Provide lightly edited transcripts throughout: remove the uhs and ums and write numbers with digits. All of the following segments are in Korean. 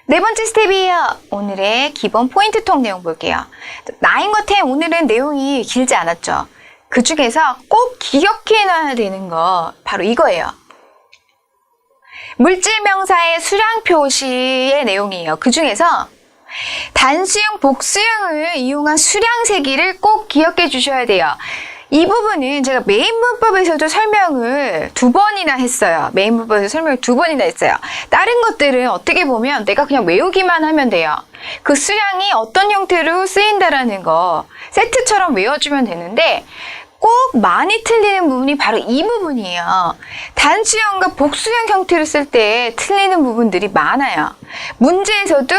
네 번째 스텝이에요. 오늘의 기본 포인트 톡 내용 볼게요. 9과 10 오늘은 내용이 길지 않았죠. 그 중에서 꼭 기억해놔야 되는 거 바로 이거예요. 물질명사의 수량 표시의 내용이에요. 그 중에서 단수형, 복수형을 이용한 수량 세기를 꼭 기억해 주셔야 돼요. 이 부분은 제가 메인 문법에서도 설명을 2번이나 했어요. 메인 문법에서 설명을 2번이나 했어요. 다른 것들은 어떻게 보면 내가 그냥 외우기만 하면 돼요. 그 수량이 어떤 형태로 쓰인다라는 거 세트처럼 외워주면 되는데 꼭 많이 틀리는 부분이 바로 이 부분이에요. 단수형과 복수형 형태로 쓸 때 틀리는 부분들이 많아요. 문제에서도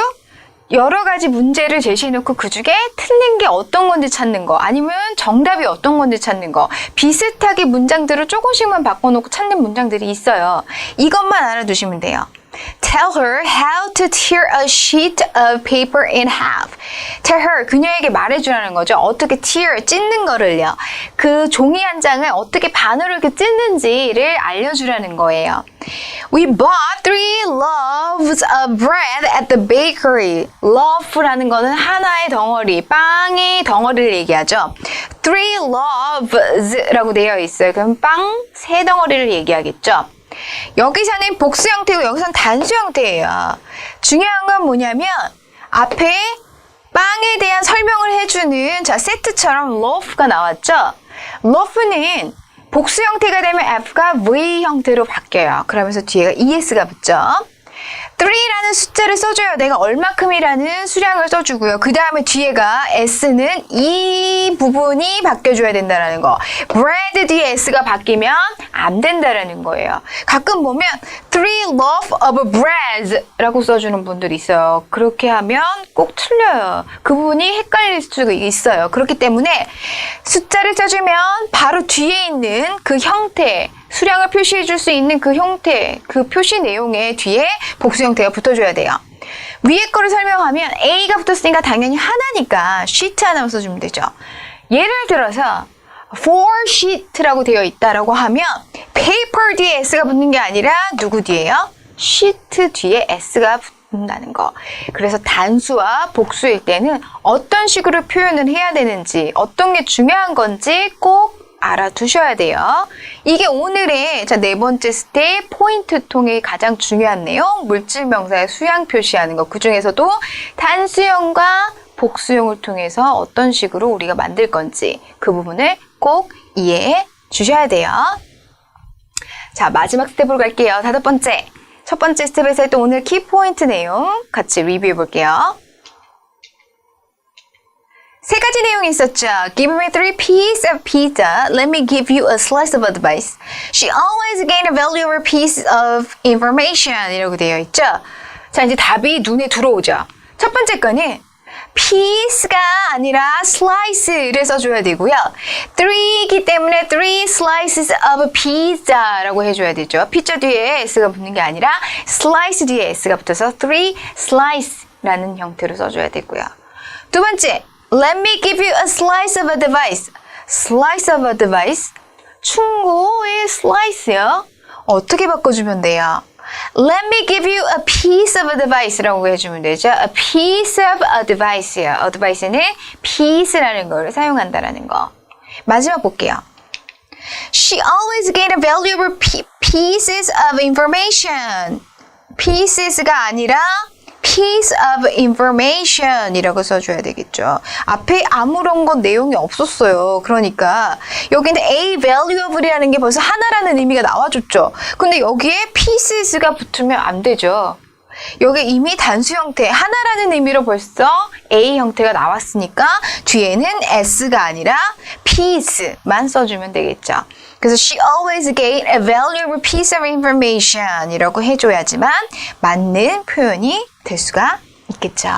여러 가지 문제를 제시해놓고 그 중에 틀린 게 어떤 건지 찾는 거, 아니면 정답이 어떤 건지 찾는 거, 비슷하게 문장들을 조금씩만 바꿔놓고 찾는 문장들이 있어요. 이것만 알아두시면 돼요. Tell her how to tear a sheet of paper in half. Tell her, 그녀에게 말해주라는 거죠. 어떻게 tear, 찢는 거를요. 그 종이 한 장을 어떻게 반으로 이렇게 찢는지를 알려주라는 거예요. We bought 3 loaves of bread at the bakery. loaf라는 거는 하나의 덩어리, 빵의 덩어리를 얘기하죠. 3 loaves라고 되어 있어요. 그럼 빵 3덩어리를 얘기하겠죠. 여기서는 복수 형태고 여기서는 단수 형태예요. 중요한 건 뭐냐면 앞에 빵에 대한 설명을 해주는 세트처럼 loaf가 나왔죠. loaf는 복수 형태가 되면 F가 V 형태로 바뀌어요. 그러면서 뒤에가 ES가 붙죠. 3라는 숫자를 써줘요. 내가 얼마큼이라는 수량을 써주고요. 그 다음에 뒤에가 S는 이 부분이 바뀌어줘야 된다는 거. bread 뒤에 S가 바뀌면 안 된다는 거예요. 가끔 보면 3 loaf of bread 라고 써주는 분들이 있어요. 그렇게 하면 꼭 틀려요. 그 부분이 헷갈릴 수가 있어요. 그렇기 때문에 숫자를 써주면 바로 뒤에 있는 그 형태, 수량을 표시해 줄 수 있는 그 형태, 그 표시 내용의 뒤에 복수 형태가 붙어줘야 돼요. 위에 거를 설명하면 A가 붙었으니까 당연히 하나니까 sheet 하나만 써주면 되죠. 예를 들어서 for sheet라고 되어 있다라고 하면 paper 뒤에 S가 붙는 게 아니라 누구 뒤에요? sheet 뒤에 S가 붙는다는 거. 그래서 단수와 복수일 때는 어떤 식으로 표현을 해야 되는지, 어떤 게 중요한 건지 꼭 알아두셔야 돼요. 이게 오늘의 네 번째 스텝 포인트 통의 가장 중요한 내용, 물질명사의 수량 표시하는 것. 그 중에서도 단수형과 복수형을 통해서 어떤 식으로 우리가 만들 건지 그 부분을 꼭 이해해 주셔야 돼요. 자, 마지막 스텝으로 갈게요. 5번째. 첫 번째 스텝에서 했던 오늘 키포인트 내용 같이 리뷰해 볼게요. 3가지 내용이 있었죠. Give me 3 pieces of pizza. Let me give you a slice of advice. She always gained a valuable piece of information. 이라고 되어 있죠. 자, 이제 답이 눈에 들어오죠. 첫 번째 거는 piece가 아니라 slice를 써줘야 되고요. 3이기 때문에 3 slices of pizza라고 해줘야 되죠. 피자 뒤에 s가 붙는 게 아니라 slice 뒤에 s가 붙어서 3 slice라는 형태로 써줘야 되고요. 두 번째, Let me give you a slice of advice. Slice of advice. 충고의 slice요. 어떻게 바꿔주면 돼요? Let me give you a piece of advice라고 해주면 되죠. A piece of advice요. advice는 piece라는 걸 사용한다라는 거. 마지막 볼게요. She always gained valuable pieces of information. pieces가 아니라 piece of information 이라고 써줘야 되겠죠. 앞에 아무런 건 내용이 없었어요. 그러니까 여기는 a valuable이라는 게 벌써 하나라는 의미가 나와줬죠. 근데 여기에 pieces가 붙으면 안 되죠. 여기 이미 단수 형태, 하나라는 의미로 벌써 A 형태가 나왔으니까 뒤에는 S가 아니라 piece만 써주면 되겠죠. 그래서 she always gained a valuable piece of information 이라고 해줘야지만 맞는 표현이 될 수가 있겠죠.